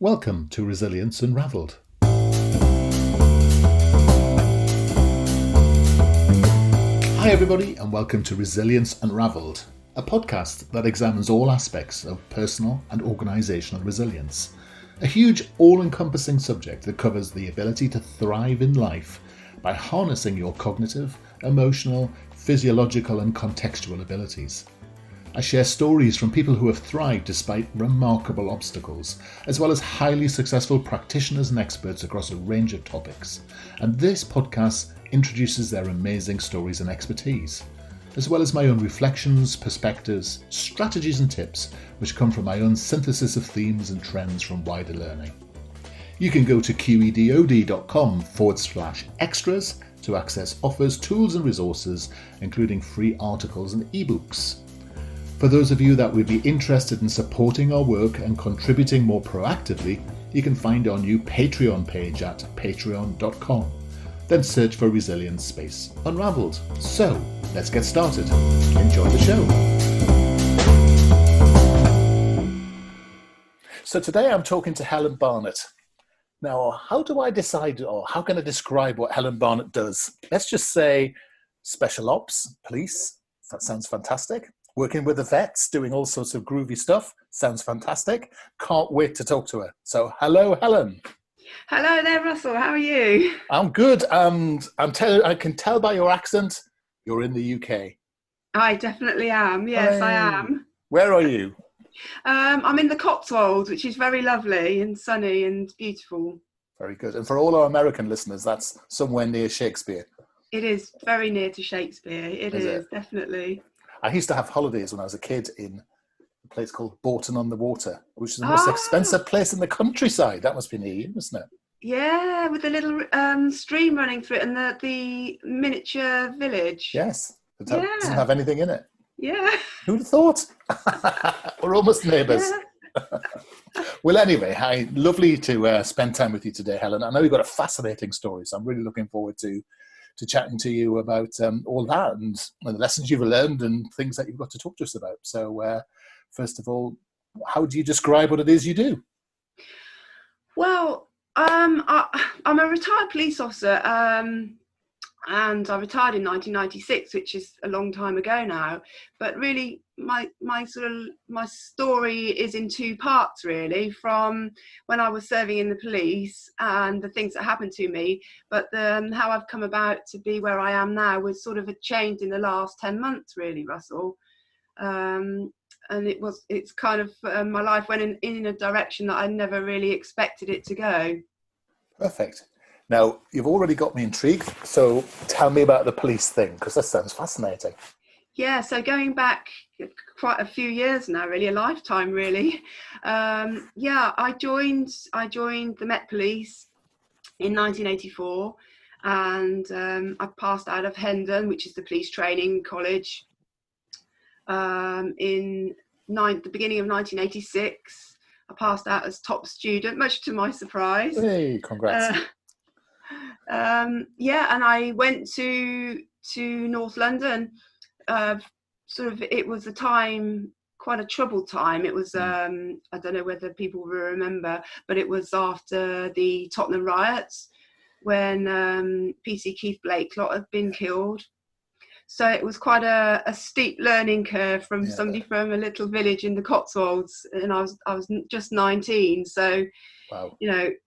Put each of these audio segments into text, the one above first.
Welcome to Resilience Unravelled. Hi everybody and welcome to Resilience Unravelled, a podcast that examines all aspects of personal and organisational resilience. A huge all-encompassing subject that covers the ability to thrive in life by harnessing your cognitive, emotional, physiological and contextual abilities. I share stories from people who have thrived despite remarkable obstacles, as well as highly successful practitioners and experts across a range of topics. And this podcast introduces their amazing stories and expertise, as well as my own reflections, perspectives, strategies and tips, which come from my own synthesis of themes and trends from wider learning. You can go to qedod.com/extras to access offers, tools and resources, including free articles and ebooks. For those of you that would be interested in supporting our work and contributing more proactively, you can find our new Patreon page at patreon.com. Then search for Resilience Space Unravelled. So, let's get started. Enjoy the show. So today I'm talking to Helen Barnett. Now, how do I decide, or how can I describe what Helen Barnett does? Let's just say special ops, police. That sounds fantastic. Working with the vets, doing all sorts of groovy stuff. Sounds fantastic. Can't wait to talk to her. So, hello, Helen. Hello there, Russell. How are you? I'm good. And I can tell by your accent, you're in the UK. I definitely am. Yes, I am. Where are you? I'm in the Cotswolds, which is very lovely and sunny and beautiful. Very good. And for all our American listeners, that's somewhere near Shakespeare. It is very near to Shakespeare. It is definitely. I used to have holidays when I was a kid in a place called Bourton-on-the-Water, which is the most expensive place in the countryside. That must be near you, isn't it? Yeah, with the little stream running through it and the miniature village. Yes. It doesn't have anything in it. Yeah. Who'd have thought? We're almost neighbours. Yeah. Well, anyway, lovely to spend time with you today, Helen. I know you've got a fascinating story, so I'm really looking forward to chatting to you about all that and the lessons you've learned and things that you've got to talk to us about. So first of all, how do you describe what it is you do? Well, I'm a retired police officer and I retired in 1996, which is a long time ago now. But really, my story is in two parts, really, from when I was serving in the police and the things that happened to me. But how I've come about to be where I am now was sort of a change in the last 10 months, really, Russell. And it's kind of my life went in a direction that I never really expected it to go. Perfect. Now, you've already got me intrigued, so tell me about the police thing, because that sounds fascinating. Yeah, so going back quite a few years now, really, a lifetime, really. I joined the Met Police in 1984, and I passed out of Hendon, which is the police training college, in the beginning of 1986. I passed out as top student, much to my surprise. Hey, congrats. And I went to North London. It was a time, quite a troubled time. It was, I don't know whether people will remember, but it was after the Tottenham riots when PC Keith Blakelot had been killed. So it was quite a steep learning curve from somebody from a little village in the Cotswolds, and I was just 19. So, wow. It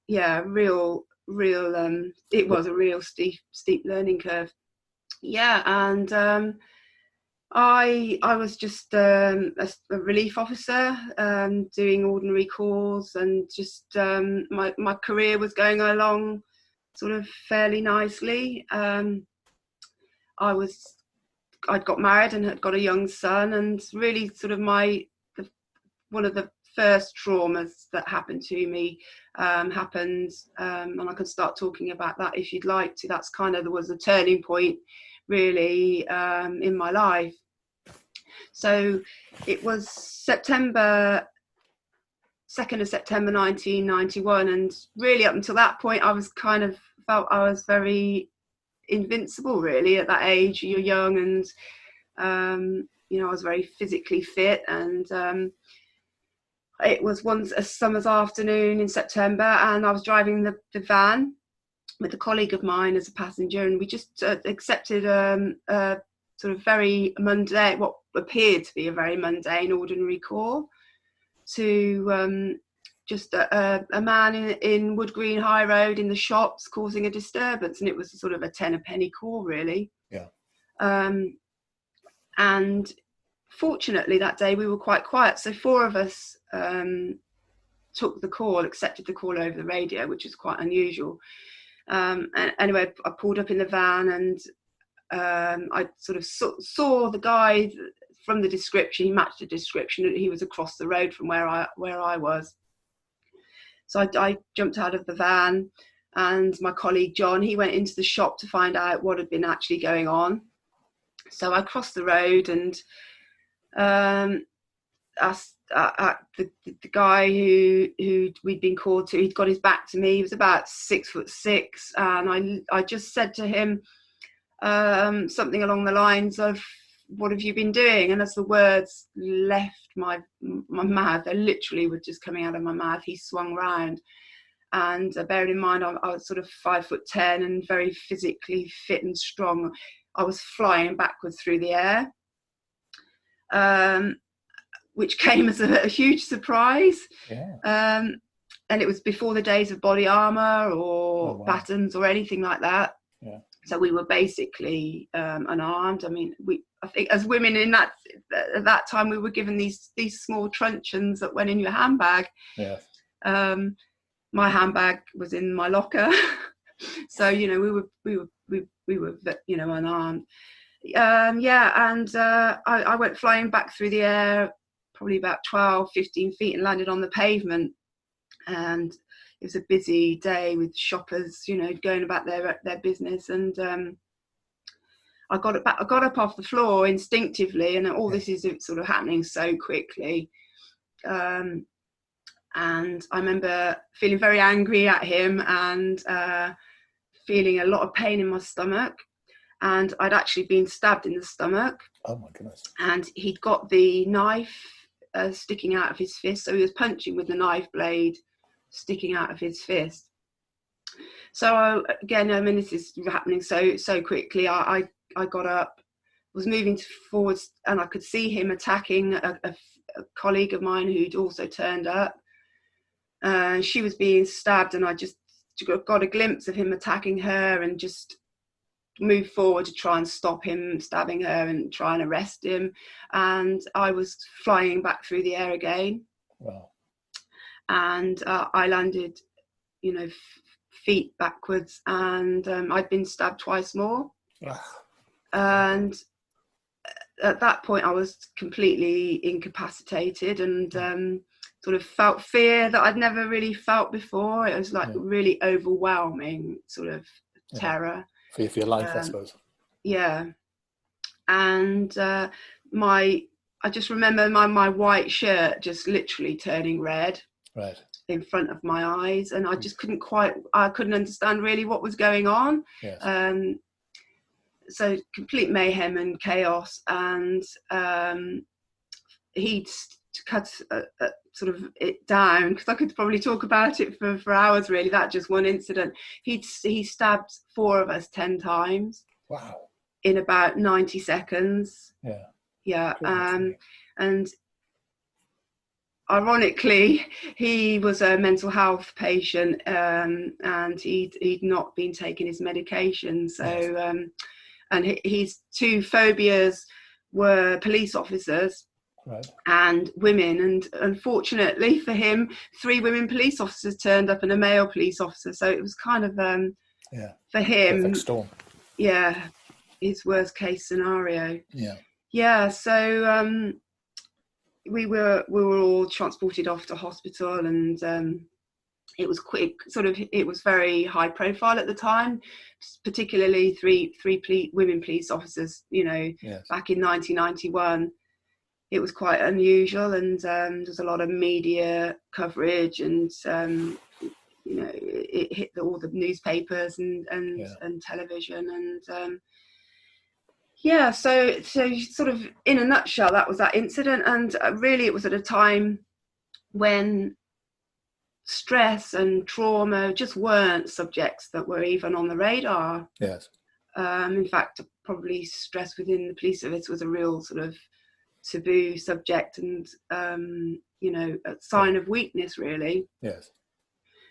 was a real steep learning curve. Yeah, and I was just a relief officer, doing ordinary calls, and just my career was going along sort of fairly nicely. I'd got married and had got a young son, and really sort of one of the first traumas that happened to me happened, and I could start talking about that if you'd like to. That's was a turning point, really, in my life. So it was 2nd of September 1991, and really up until that point I was felt I was very invincible, really. At that age, you're young, and I was very physically fit, and It was once a summer's afternoon in September, and I was driving the van with a colleague of mine as a passenger, and we just accepted a sort of very mundane, what appeared to be a very mundane, ordinary call to just a man in Wood Green High Road in the shops causing a disturbance, and it was sort of a penny call, really. Yeah. And fortunately that day we were quite quiet, so 4 of us accepted the call over the radio, which is quite unusual. And anyway, I pulled up in the van, and I sort of saw the guy from the description. He matched the description. He was across the road from where I was. So I jumped out of the van, and my colleague John, he went into the shop to find out what had been actually going on. So I crossed the road, and asked the guy who we'd been called to. He'd got his back to me. He was about 6'6", and I just said to him something along the lines of, "What have you been doing?" And as the words left my mouth, they literally were just coming out of my mouth, he swung round. And bearing in mind I was sort of 5'10" and very physically fit and strong, I was flying backwards through the air, which came as a huge surprise. Yeah. And it was before the days of body armour or batons or anything like that. Yeah. So we were basically unarmed. I mean, I think as women at that time, we were given these small truncheons that went in your handbag. Yeah. My handbag was in my locker, so we were unarmed. I went flying back through the air, probably about 12-15 feet, and landed on the pavement. And it was a busy day with shoppers, going about their business. And I got up off the floor instinctively, and all this is sort of happening so quickly. And I remember feeling very angry at him, and feeling a lot of pain in my stomach. And I'd actually been stabbed in the stomach. Oh my goodness. And he'd got the knife sticking out of his fist, so he was punching with the knife blade sticking out of his fist. So again, I mean, this is happening so quickly. I got up, was moving forwards, and I could see him attacking a colleague of mine who'd also turned up. She was being stabbed, and I just got a glimpse of him attacking her, and just moved forward to try and stop him stabbing her and try and arrest him. And I was flying back through the air again. Wow. And I landed, feet backwards, and I'd been stabbed twice more. And at that point I was completely incapacitated, and sort of felt fear that I'd never really felt before. It was like really overwhelming sort of terror. Fear for your life, I suppose. Yeah. And I just remember my white shirt just literally turning red. Right. In front of my eyes, and I just couldn't understand really what was going on. Yes. So complete mayhem and chaos, and he'd cut sort of it down, because I could probably talk about it for hours really, that just one incident. He stabbed 4 of us 10 times. Wow. In about 90 seconds. Yeah. And ironically, he was a mental health patient, and he'd not been taking his medication. So, and his 2 phobias were police officers, right, and women. And unfortunately for him, 3 women police officers turned up and a male police officer. So it was kind of for him, perfect storm. Yeah, his worst case scenario. Yeah. So. We were all transported off to hospital, and it was quick. It was very high profile at the time, particularly three women police officers. Back in 1991, it was quite unusual, and there's a lot of media coverage, and it hit all the newspapers and television, and. So sort of in a nutshell, that was that incident. And really it was at a time when stress and trauma just weren't subjects that were even on the radar. Yes. In fact, probably stress within the police service was a real sort of taboo subject, and a sign of weakness, really. Yes.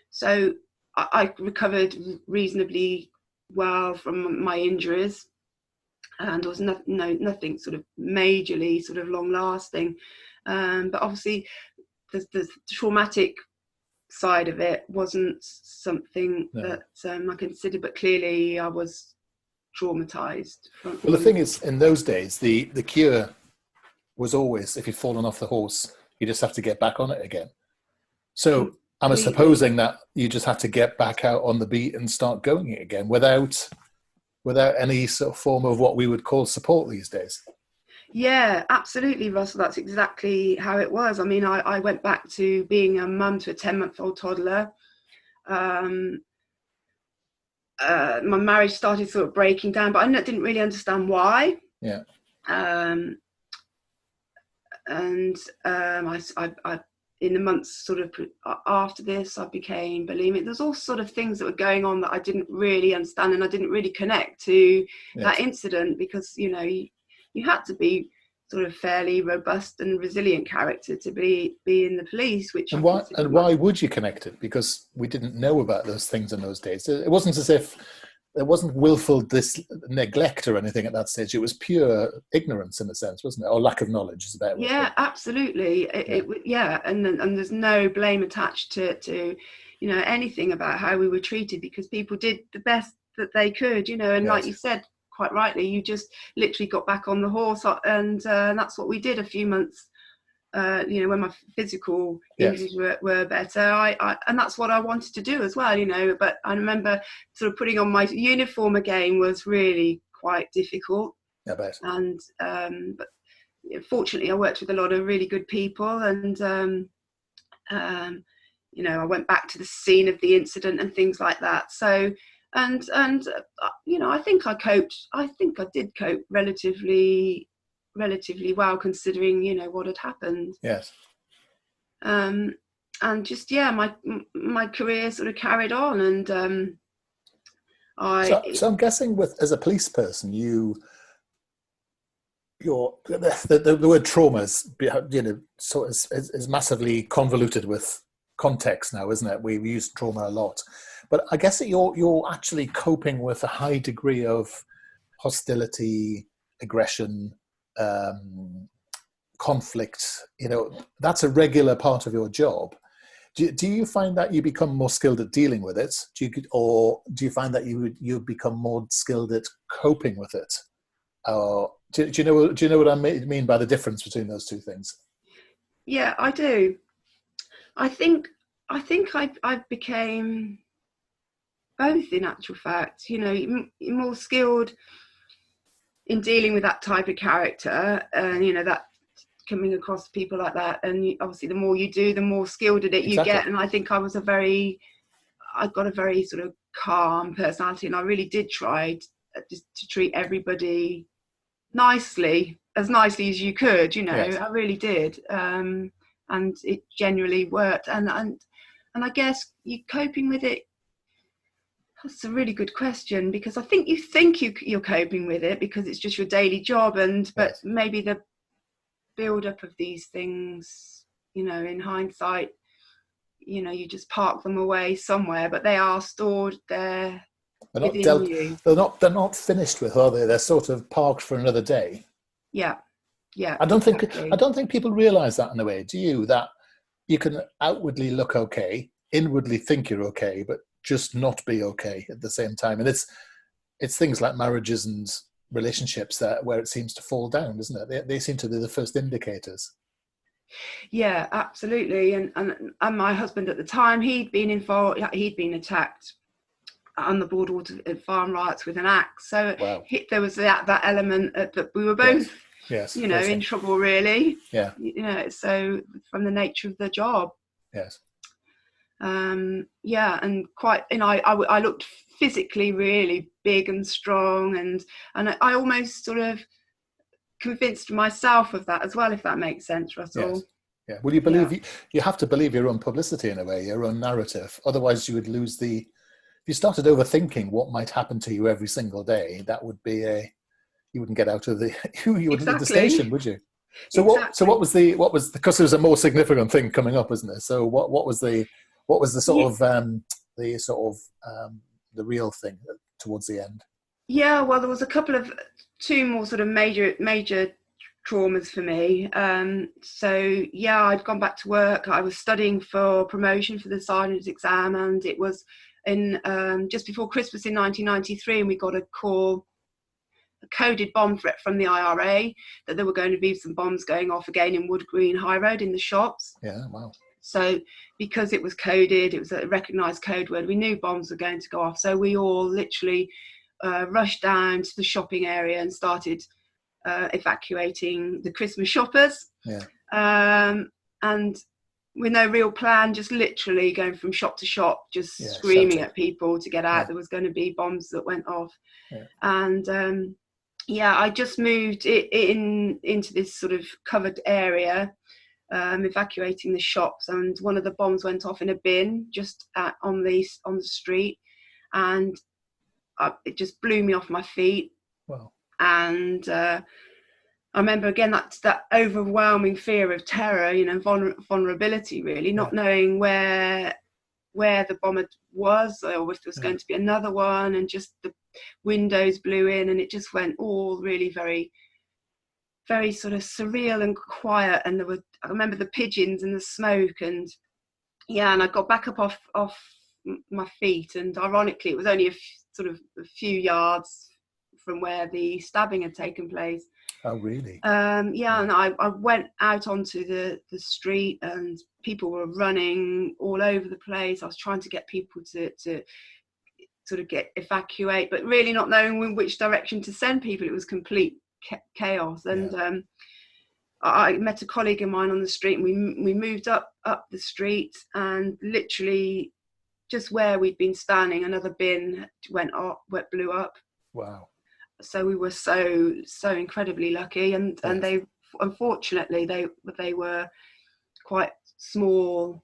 So I recovered reasonably well from my injuries, and there was nothing sort of majorly sort of long lasting. But obviously, the traumatic side of it wasn't something that I considered, but clearly I was traumatized. Well, the thing is, in those days, the cure was always, if you'd fallen off the horse, you just have to get back on it again. So I'm supposing that you just have to get back out on the beat and start going it again without any sort of form of what we would call support these days. Yeah, absolutely, Russell. That's exactly how it was. I mean, I went back to being a mum to a 10-month-old toddler. My marriage started sort of breaking down, but I didn't really understand why. Yeah. I in the months sort of after this, I became bulimic. There's all sort of things that were going on that I didn't really understand, and I didn't really connect to that incident, because you had to be sort of fairly robust and resilient character to be in the police. Why would you connect it? Because we didn't know about those things in those days. It wasn't as if there wasn't willful neglect or anything at that stage. It was pure ignorance, in a sense, wasn't it? Or lack of knowledge is a better word. Yeah, absolutely. And there's no blame attached to anything about how we were treated, because people did the best that they could, and like you said quite rightly, you just literally got back on the horse, and that's what we did a few months. When my physical injuries were better, and that's what I wanted to do as well, but I remember sort of putting on my uniform again was really quite difficult. I bet. And but fortunately I worked with a lot of really good people, and I went back to the scene of the incident and things like that. So and I think I did cope relatively well, considering what had happened. Yes. And just my career sort of carried on, and so I'm guessing as a police person, the word trauma is massively convoluted with context now, isn't it? We use trauma a lot, but I guess that you're actually coping with a high degree of hostility, aggression, conflict. That's a regular part of your job. Do you find that you become more skilled at dealing with it? Or do you find that you become more skilled at coping with it? Do you know what I mean by the difference between those two things? Yeah, I do. I think I became both, in actual fact. You're more skilled in dealing with that type of character, and that coming across people like that, and obviously the more you do, the more skilled at it you get. And I think I got a very sort of calm personality, and I really did try to treat everybody nicely as you could. Yes. I really did, and it generally worked. And I guess you coping with it. That's a really good question, because I think you're coping with it because it's just your daily job, but maybe the build up of these things, in hindsight, you just park them away somewhere, but they are stored there. They're not finished with, are they? They're sort of parked for another day. Yeah. I don't think people realise that in a way. Do you? That you can outwardly look okay, inwardly think you're okay, but just not be okay at the same time. And it's things like marriages and relationships where it seems to fall down, isn't it? They seem to be the first indicators. Yeah, absolutely. And my husband at the time, he'd been involved. He'd been attacked on the Boardwalk Farm riots with an axe. So wow. There was that element that we were both, in trouble, really. Yeah. So from the nature of the job. Yes. And quite, I looked physically really big and strong, and I almost sort of convinced myself of that as well, if that makes sense, Russell. Yeah. Well, you Yeah, believe you have to believe your own publicity in a way, your own narrative. Otherwise, you would lose the. If you started overthinking what might happen to you every single day, that would be you wouldn't get out of the you wouldn't leave the station, exactly. would you? So what Exactly. was because there was a more significant thing coming up, isn't there? So what was the Yeah, sort of the sort of the real thing towards the end? yeah. Well, there was a couple of two more sort of major traumas for me. So yeah, I'd gone back to work. I was studying for promotion for the sergeant's exam, and it was in just before Christmas in 1993, and we got a call, a coded bomb threat from the IRA, that there were going to be some bombs going off again in Wood Green High Road in the shops. Yeah, wow. So because it was coded, it was a recognised code word, we knew bombs were going to go off. So we all literally rushed down to the shopping area and started evacuating the Christmas shoppers. Yeah. And with no real plan, just literally going from shop to shop, just screaming Shouting. at people to get out. Yeah. There was going to be bombs that went off. Yeah. And yeah, I just moved into this sort of covered area, evacuating the shops, and one of the bombs went off in a bin just on the street, and it just blew me off my feet. Wow. And I remember again that overwhelming fear of terror, vulnerability, really, not knowing where the bomber was, or if there was going to be another one, and just the windows blew in, and it just went all really very, very sort of surreal and quiet. And I remember the pigeons and the smoke, and I got back up off my feet, and ironically, it was only a few yards from where the stabbing had taken place. Oh, really? And I went out onto the street, and people were running all over the place. I was trying to get people to sort of evacuate, but really not knowing in which direction to send people. It was complete chaos. And I met a colleague of mine on the street, and we moved up the street, and literally just where we'd been standing, another bin blew up. Wow. So we were so incredibly lucky, and they, unfortunately, they were quite small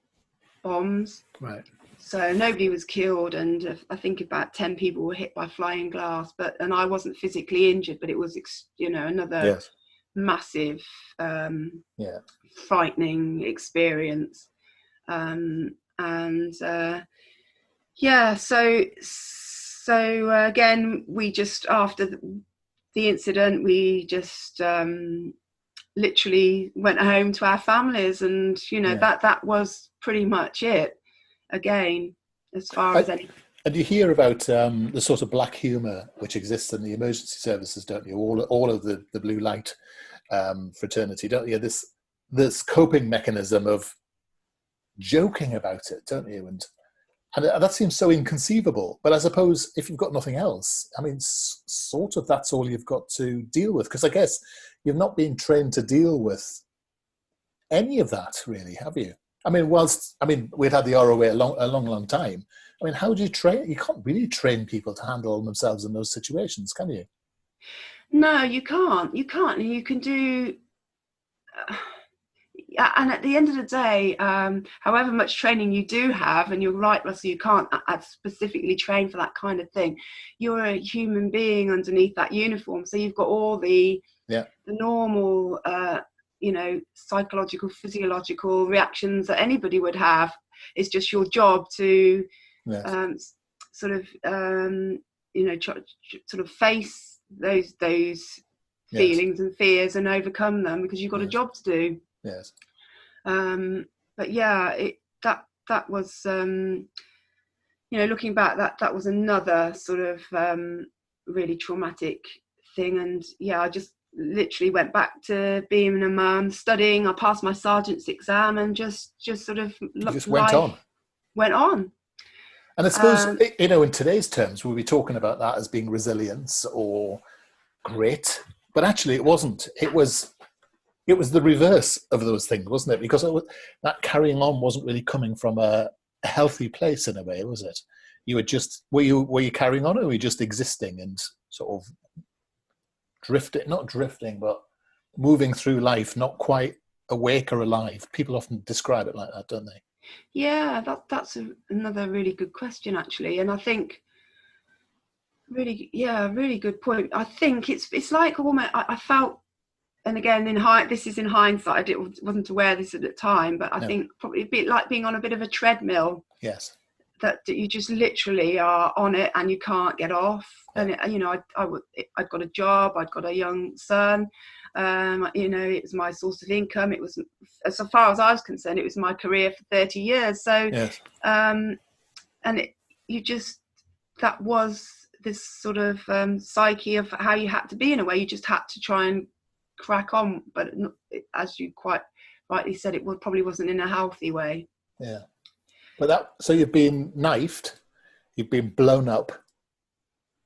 bombs. Right. So nobody was killed, and I think about 10 people were hit by flying glass. And I wasn't physically injured, but it was another massive, frightening experience. So again, we just, after the incident, we just literally went home to our families, and that was pretty much it. Again, as far as any. And you hear about the sort of black humour which exists in the emergency services, don't you? All of the blue light fraternity, don't you? This coping mechanism of joking about it, don't you? And that seems so inconceivable. But I suppose if you've got nothing else, I mean, sort of that's all you've got to deal with. Because I guess you've not been trained to deal with any of that, really, have you? I mean, we'd had the ROA a long time. I mean, how do you train? You can't really train people to handle themselves in those situations, can you? No, you can't. You can't. And you can do... and at the end of the day, however much training you do have, and you're right, Russell, you can't specifically train for that kind of thing. You're a human being underneath that uniform, so you've got all the normal, psychological, physiological reactions that anybody would have. It's just your job to sort of face those feelings and fears and overcome them, because you've got a job to do. Yes. But yeah, that was looking back, that was another sort of really traumatic thing. And I just literally went back to being a mum, studying. I passed my sergeant's exam, and just sort of went on. And I suppose in today's terms we'll be talking about that as being resilience or grit, but actually it wasn't. It was the reverse of those things, wasn't it? Because that carrying on wasn't really coming from a healthy place in a way, was it? You were just, were you carrying on, or were you just existing and sort of not drifting, but moving through life, not quite awake or alive. People often describe it like that, don't they? Yeah, that's another really good question, actually. And I think really good point. I think it's like almost I felt, and again this is in hindsight, I wasn't aware of this at the time, but I think probably a bit like being on a bit of a treadmill. Yes. That you just literally are on it and you can't get off. And I'd got a job, I'd got a young son. It was my source of income. It was, as far as I was concerned, it was my career for 30 years. So, yes. That was this sort of psyche of how you had to be in a way. You just had to try and crack on. But as you quite rightly said, it probably wasn't in a healthy way. Yeah. But so you've been knifed, you've been blown up,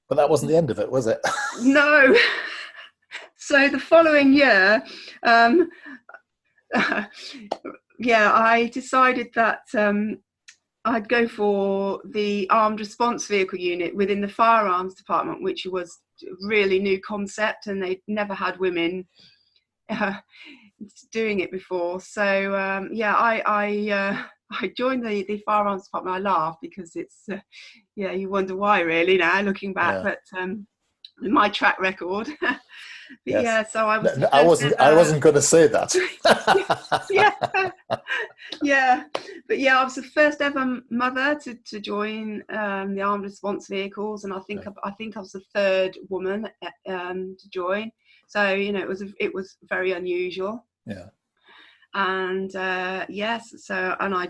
but that wasn't the end of it, was it? No. So the following year, I decided that I'd go for the armed response vehicle unit within the firearms department, which was a really new concept, and they'd never had women doing it before. So I joined the firearms department. I laugh because it's you wonder why really now looking back, but my track record. Yes. So I was. I wasn't going to say that. But I was the first ever mother to join the armed response vehicles, and I think I was the third woman to join. So it was very unusual. Yeah. And and I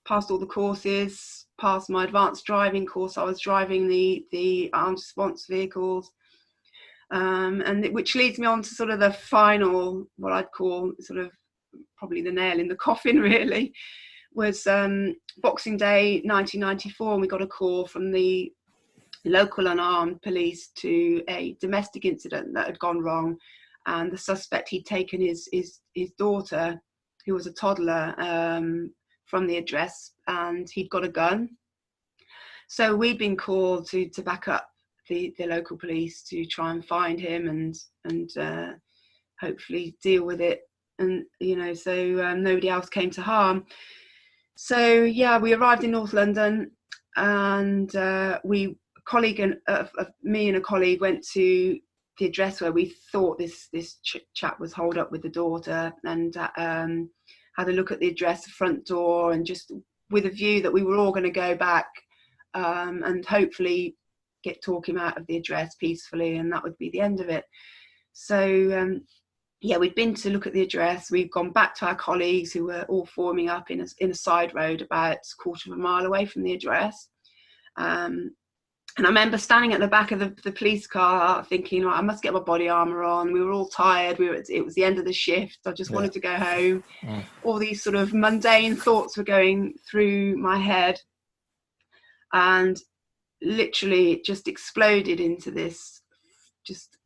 passed all the courses, passed my advanced driving course. I was driving the armed response vehicles. Which leads me on to sort of the final, what I'd call sort of probably the nail in the coffin really, was Boxing Day 1994, and we got a call from the local unarmed police to a domestic incident that had gone wrong, and the suspect, he'd taken his daughter, who was a toddler, from the address, and he'd got a gun. So we'd been called to back up the local police to try and find him and hopefully deal with it, and so nobody else came to harm. So we arrived in North London, and me and a colleague went to the address where we thought this chap was holed up with the daughter, and had a look at the address, the front door, and just with a view that we were all going to go back and hopefully talk him out of the address peacefully, and that would be the end of it. So we'd been to look at the address. We've gone back to our colleagues who were all forming up in a side road about a quarter of a mile away from the address. And I remember standing at the back of the police car thinking, I must get my body armour on. We were all tired. It was the end of the shift. I just wanted to go home. All these sort of mundane thoughts were going through my head. And literally it just exploded into this just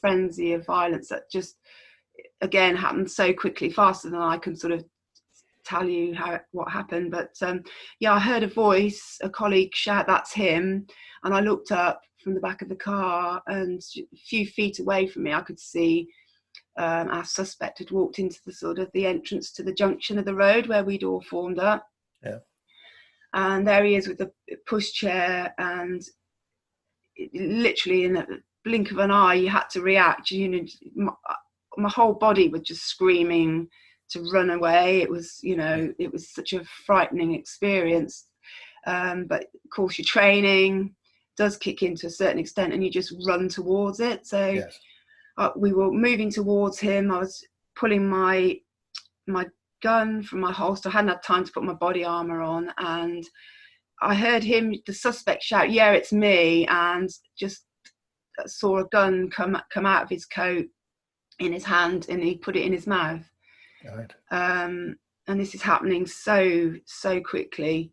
frenzy of violence that just, again, happened so quickly, faster than I can sort of tell you what happened. But I heard a voice, a colleague shout, "That's him." And I looked up from the back of the car, and a few feet away from me I could see our suspect had walked into the entrance to the junction of the road where we'd all formed up. And there he is with the pushchair, and literally in a blink of an eye you had to react. My whole body was just screaming to run away. It was such a frightening experience, but of course your training does kick in to a certain extent, and you just run towards it. So we were moving towards him. I was pulling my gun from my holster. I hadn't had time to put my body armour on, and I heard the suspect shout, "Yeah, it's me," and just saw a gun come out of his coat in his hand, and he put it in his mouth. And this is happening so quickly,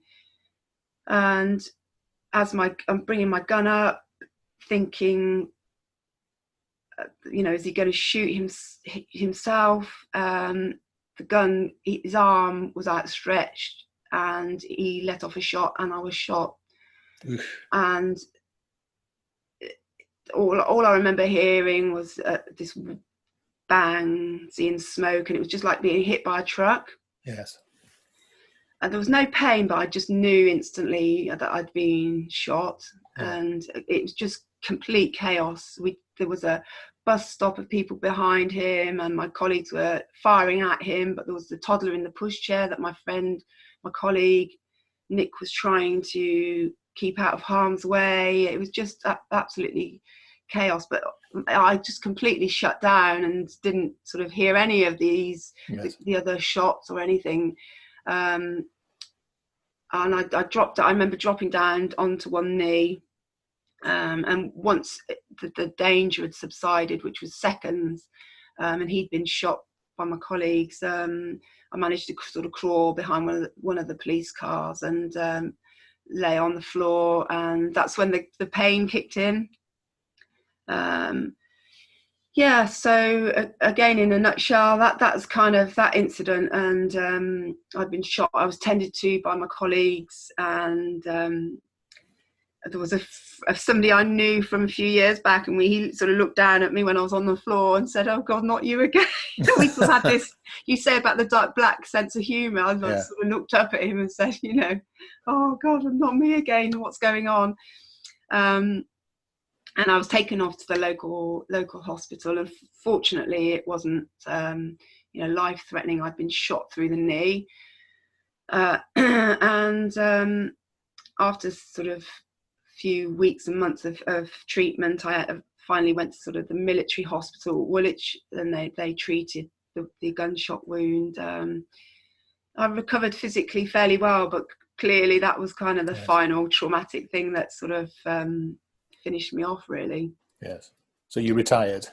and as I'm bringing my gun up, thinking, is he going to shoot himself? The gun, his arm was outstretched, and he let off a shot, and I was shot. And all I remember hearing was this bang, seeing smoke, and it was just like being hit by a truck. Yes. And there was no pain, but I just knew instantly that I'd been shot, Yeah. and it was just complete chaos. There was a bus stop of people behind him, and my colleagues were firing at him, but there was the toddler in the pushchair that my colleague Nick, was trying to keep out of harm's way. It was just absolutely chaos, but I just completely shut down and didn't sort of hear any of these, Yes. the other shots or anything. And I remember dropping down onto one knee, and once the danger had subsided, which was seconds, and he'd been shot by my colleagues, I managed to sort of crawl behind one of the police cars and lay on the floor, and that's when the pain kicked in. Yeah, so again, in a nutshell, that's kind of that incident. And I'd been shot. I was tended to by my colleagues, and there was somebody I knew from a few years back, and he sort of looked down at me when I was on the floor and said, "Oh God, not you again." We sort of had this, you say about the dark black sense of humour. I sort of looked up at him and said, "Oh God, not me again. What's going on?" And I was taken off to the local hospital, and fortunately it wasn't life-threatening. I'd been shot through the knee, and after sort of few weeks and months of treatment, I finally went to sort of the military hospital, Woolwich, and they treated the gunshot wound. I recovered physically fairly well, but clearly that was kind of the final traumatic thing that sort of finished me off, really. Yes. So you retired?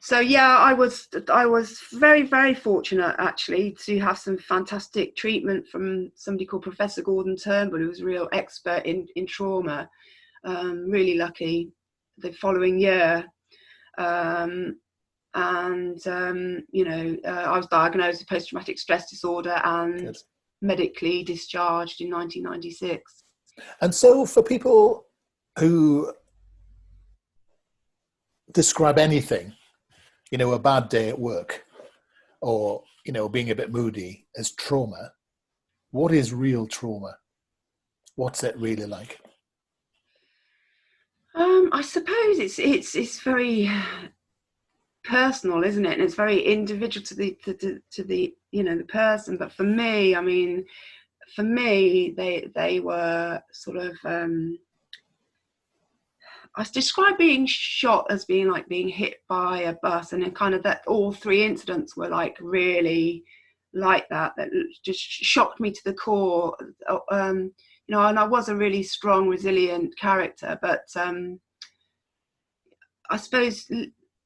So yeah, I was very, very fortunate actually to have some fantastic treatment from somebody called Professor Gordon Turnbull, who was a real expert in trauma. Really lucky the following year. I was diagnosed with post-traumatic stress disorder and medically discharged in 1996. And so for people who describe anything, a bad day at work or, being a bit moody as trauma, what is real trauma? What's it really like? I suppose it's very personal, isn't it? And it's very individual to the the person. But for me, they were sort of. I describe being shot as being like being hit by a bus, and then kind of that all three incidents were like really like that just shocked me to the core. And I was a really strong, resilient character, but I suppose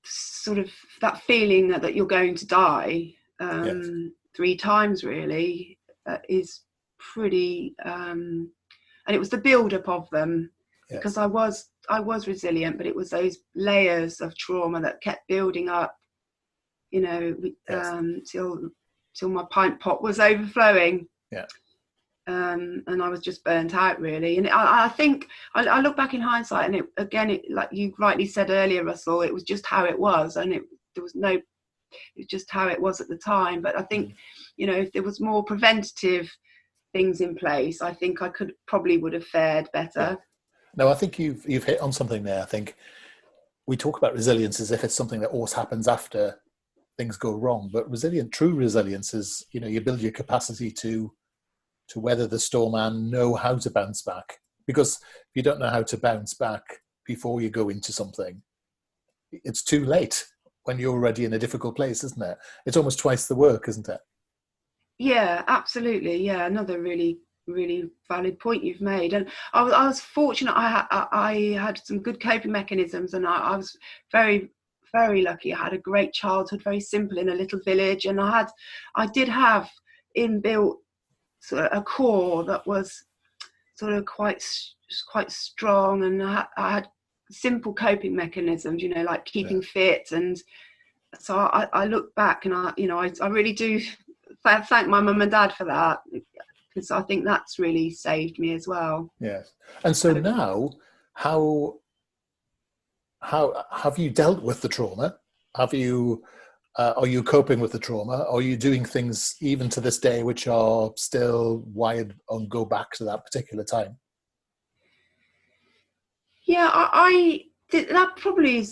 sort of that feeling that you're going to die 3 times really is pretty, and it was the build-up of them. Yes. Because I was resilient, but it was those layers of trauma that kept building up, till my pint pot was overflowing. Yeah. And I was just burnt out, really. And I think I look back in hindsight, and it like you rightly said earlier, Russell, it was just how it was, and it was just how it was at the time. But I think, if there was more preventative things in place, I think I would have fared better. Yeah. No, I think you've hit on something there. I think we talk about resilience as if it's something that always happens after things go wrong, but true resilience is, you build your capacity to weather the storm and know how to bounce back. Because if you don't know how to bounce back before you go into something, it's too late when you're already in a difficult place, isn't it? It's almost twice the work, isn't it? Yeah, absolutely. Yeah, another really, really valid point you've made. And I was fortunate. I had some good coping mechanisms, and I was very, very lucky. I had a great childhood, very simple, in a little village, and I did have inbuilt sort of a core that was sort of quite strong, and I had simple coping mechanisms, like keeping fit. And so I look back, and I really do thank my mum and dad for that, because I think that's really saved me as well. Yes. And so now, how have you dealt with the trauma? Have you Are you coping with the trauma? Are you doing things even to this day which are still wired and go back to that particular time? Yeah, I did, that probably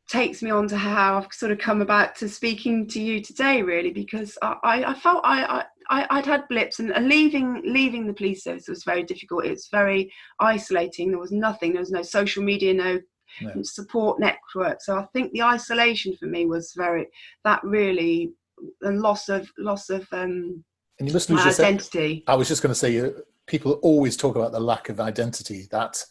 takes me on to how I've sort of come about to speaking to you today, really, because I felt I'd had blips, and leaving the police service was very difficult. It was very isolating. There was nothing. There was no social media, no support network. So I think the isolation for me was really, and loss of And you must lose my your identity. I was just going to say, people always talk about the lack of identity, that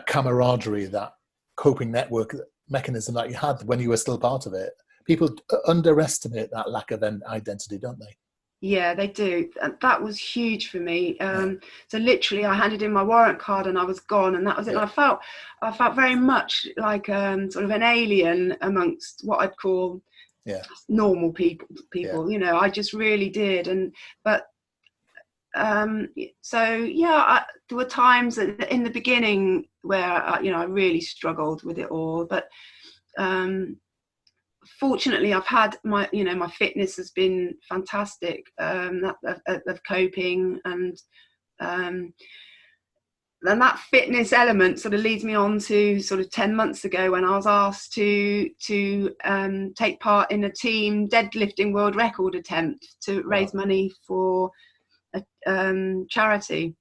camaraderie, that coping network mechanism that you had when you were still part of it. People underestimate that lack of identity, don't they? Yeah, they do. And that was huge for me. So literally I handed in my warrant card and I was gone, and that was it. And I felt very much like sort of an alien amongst what I'd call normal people. You know, I just really did. There were times in the beginning where I really struggled with it all, but fortunately I've had my fitness has been fantastic, of coping, and that fitness element sort of leads me on to sort of 10 months ago, when I was asked to take part in a team deadlifting world record attempt to raise money for a charity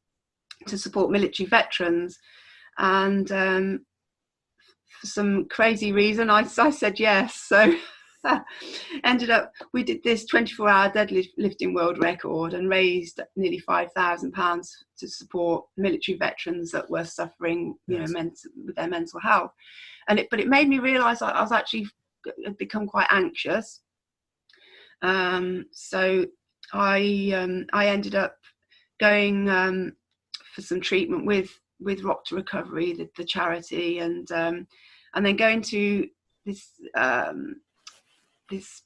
to support military veterans. And for some crazy reason I said yes. So ended up, we did this 24-hour deadlifting world record and raised nearly £5,000 to support military veterans that were suffering with their mental health. But it made me realise I was actually had become quite anxious. So I ended up going for some treatment with Rock to Recovery, the charity, and then going to this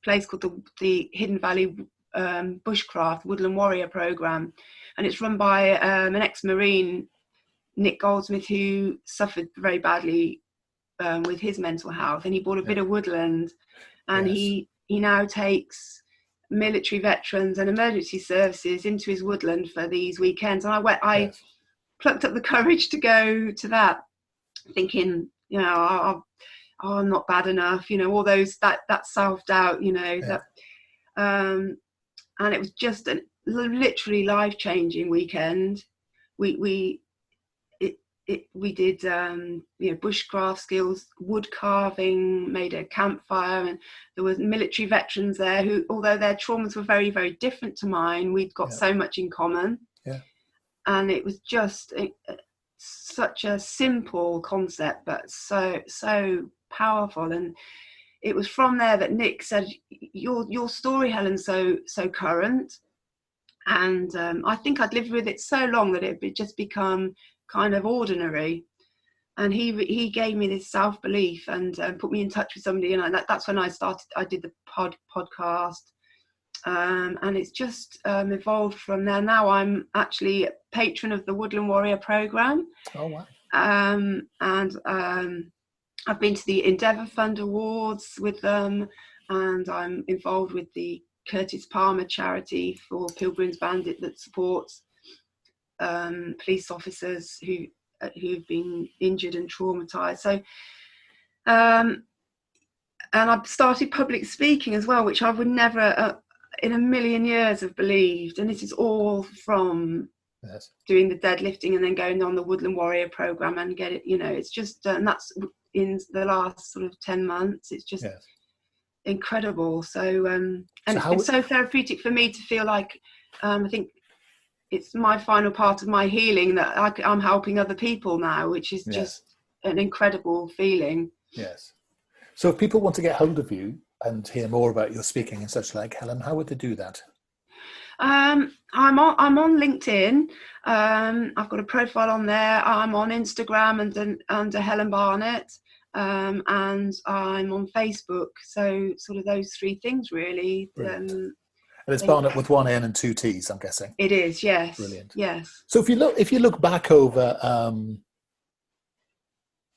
place called the Hidden Valley Bushcraft Woodland Warrior Program, and it's run by an ex-Marine, Nick Goldsmith, who suffered very badly with his mental health, and he bought a bit of woodland, and he now takes military veterans and emergency services into his woodland for these weekends. And I plucked up the courage to go to that, thinking, I'm not bad enough, all those, that self-doubt, that and it was just a literally life-changing weekend. We did bushcraft skills, wood carving, made a campfire, and there was military veterans there who, although their traumas were very, very different to mine, we'd got so much in common. And it was just such a simple concept, but so powerful. And it was from there that Nick said, your story, Helen, so current. And I think I'd lived with it so long that it had just become kind of ordinary. And he gave me this self-belief and put me in touch with somebody, and that's when I did the podcast, and it's just evolved from there. Now I'm actually a patron of the Woodland Warrior Program. Oh wow. And I've been to the Endeavour Fund Awards with them, and I'm involved with the Curtis Palmer charity for Pilgrims Bandit that supports police officers who've been injured and traumatized. So and I've started public speaking as well, which I would never in a million years have believed. And this is all from doing the deadlifting and then going on the Woodland Warrior Program and get it, it's just, and that's in the last sort of 10 months. It's just incredible. So, and it's been so therapeutic for me to feel like, I think it's my final part of my healing that I'm helping other people now, which is just an incredible feeling. Yes. So if people want to get hold of you and hear more about your speaking and such like, Helen, how would they do that? I'm on LinkedIn. I've got a profile on there. I'm on Instagram under Helen Barnett, and I'm on Facebook. So sort of those three things really. And it's Barnett with one N and two T's, I'm guessing. It is, yes. Brilliant. Yes. So if you look back over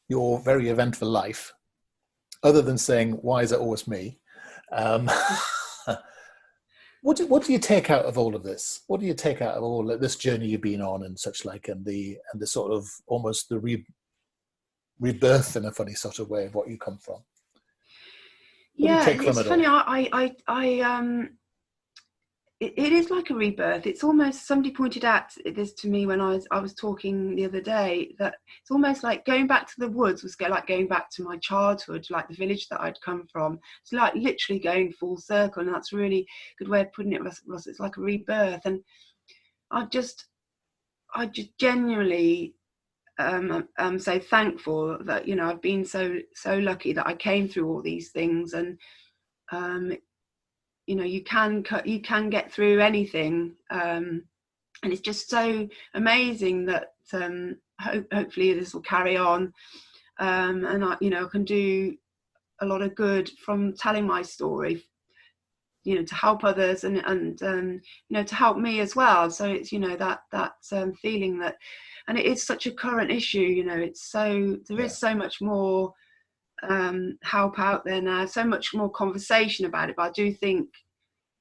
your very eventful life, other than saying, why is it always me? Um, what do you take out of all of this? What do you take out of all of this journey you've been on and such like, and the sort of almost the rebirth in a funny sort of way of what you come from? What do you take from it's it funny. all? It is like a rebirth. It's almost, somebody pointed out this to me when I was talking the other day, that it's almost like going back to the woods was like going back to my childhood, like the village that I'd come from. It's like literally going full circle, and that's a really good way of putting it, Ross. It's like a rebirth, and I just genuinely I'm so thankful that, you know, I've been so lucky that I came through all these things, and you know, you can get through anything, and it's just so amazing that hopefully this will carry on, and I can do a lot of good from telling my story, you know, to help others, and you know, to help me as well. So it's, you know, that feeling that, and it is such a current issue, you know, it's so, there is so much more help out there now, so much more conversation about it, but I do think,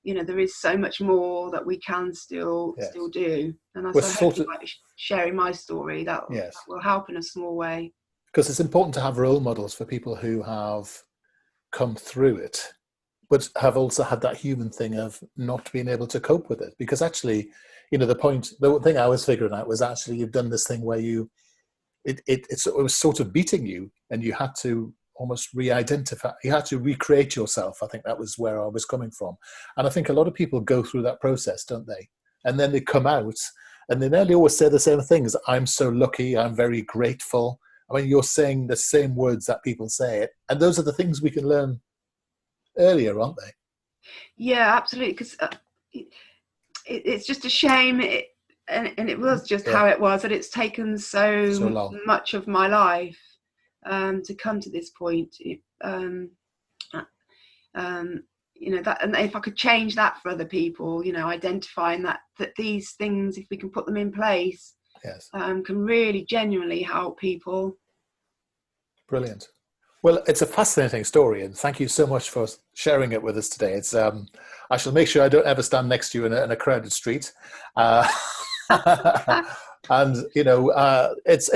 you know, there is so much more that we can still do, and I hope by sharing my story that will help in a small way, because it's important to have role models for people who have come through it but have also had that human thing of not being able to cope with it. Because actually, you know, the thing I was figuring out was actually you've done this thing where it was sort of beating you, and you had to almost re-identify, you had to recreate yourself. I think that was where I was coming from. And I think a lot of people go through that process, don't they? And then they come out and they nearly always say the same things. I'm so lucky, I'm very grateful. I mean, you're saying the same words that people say, and those are the things we can learn earlier, aren't they? Yeah, absolutely. Because it's just a shame, and it was just how it was, that it's taken so much of my life to come to this point. You know, that, and if I could change that for other people, you know, identifying that these things, if we can put them in place, can really genuinely help people. Brilliant. Well, it's a fascinating story, and thank you so much for sharing it with us today. It's I shall make sure I don't ever stand next to you in a crowded street. And you know, it's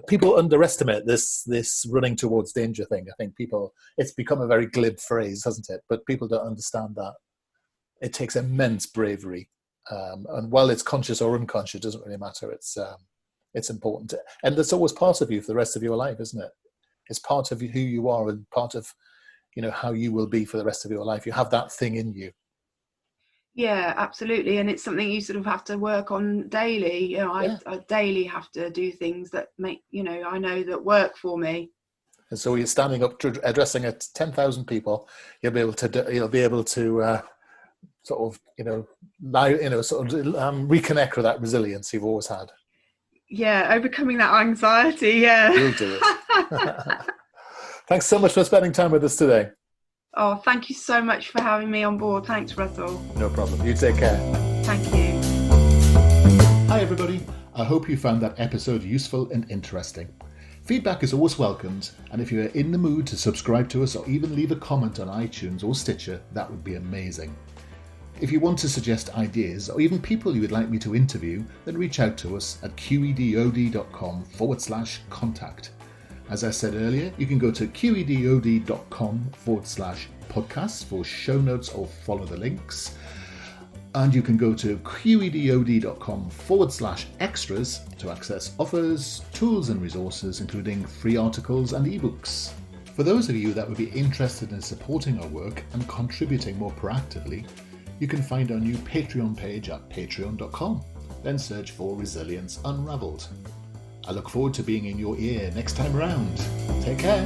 people underestimate this running towards danger thing. I think it's become a very glib phrase, hasn't it? But people don't understand that it takes immense bravery, and while it's conscious or unconscious, it doesn't really matter. It's important, and that's always part of you for the rest of your life, isn't it? It's part of who you are, and part of, you know, how you will be for the rest of your life. You have that thing in you. Yeah, absolutely. And it's something you sort of have to work on daily. You know, I daily have to do things that make, you know, I know that work for me. And so you're standing up addressing 10,000 people. You'll be able to sort of, you know, reconnect with that resilience you've always had. Yeah, overcoming that anxiety. Yeah. You'll do it. Thanks so much for spending time with us today. Oh, thank you so much for having me on board. Thanks, Russell. No problem. You take care. Thank you. Hi, everybody. I hope you found that episode useful and interesting. Feedback is always welcomed, and if you are in the mood to subscribe to us or even leave a comment on iTunes or Stitcher, that would be amazing. If you want to suggest ideas or even people you would like me to interview, then reach out to us at qedod.com/contact. As I said earlier, you can go to qedod.com/podcasts for show notes or follow the links. And you can go to qedod.com/extras to access offers, tools and resources, including free articles and ebooks. For those of you that would be interested in supporting our work and contributing more proactively, you can find our new Patreon page at patreon.com. Then search for Resilience Unravelled. I look forward to being in your ear next time around. Take care.